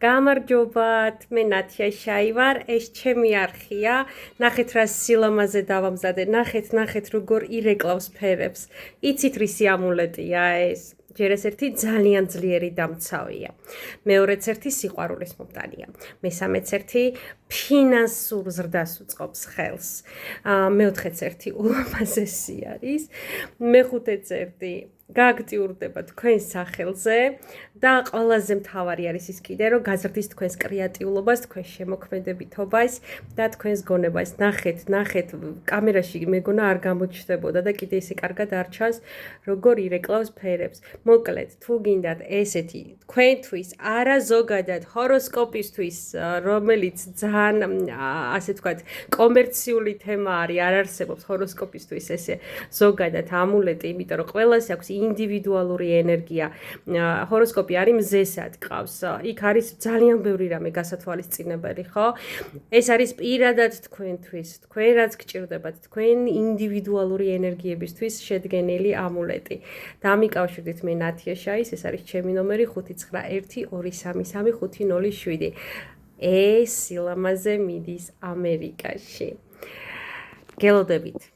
გამარჯობათ, მე ნათია შაი ვარ, ეს ჩემი არხია. ნახეთ რა სილამაზე დავამზადე, ნახეთ როგორ ირეკლავს ფერებს. იცით რისი ამულეტია ეს? ჯერ ეს ერთი ძალიან ძლიერი დამცავია. მეორეც ერთი სიყვარულის მომტანია. მესამეც ერთი ფინანსურ ზრდას უწყობს ხელს. მეოთხეც ერთი ულამაზესი არის. მეხუთეც ერთი გააქტიურდება თქვენს სახელზე და ყველაზე მთავარი არის ის კიდე რომ გაზრდის თქვენს კრეატიულობას, თქვენს შემოქმედებითობას და თქვენს გონებას. ნახეთ, კამერაში მეგონა არ გამოჩნდებოდა და კიდე ისე კარგად არ ჩანს, როგორ ირეკლავს ფერებს. მოკლედ, თუ გინდათ ესეთი თქვენთვის, არა ზოგადად ჰოროსკოპისთვის, რომელიც ძალიან ასე ვთქვათ, კომერციული თემა არის, არ არსებობს ჰოროსკოპისთვის ესე ზოგადად ამულეტი, იმიტომ რომ ყველას აქვს ინდივიდუალური ენერგია. ჰოროსკოპი არის მზესად ყავს. იქ არის ძალიან ბევრი რამე გასათვალისწინებელი, ხო? ეს არის პირადად თქვენთვის, თქვენ რაც გჭირდებათ, თქვენ ინდივიდუალური ენერგიებისთვის შედგენილი ამულეტი. დამიკავშირდით მე ნათია შაის, ეს არის ჩემი ნომერი 591233507. ეს სილამაზე მიდის ამერიკაში. გელოდებით.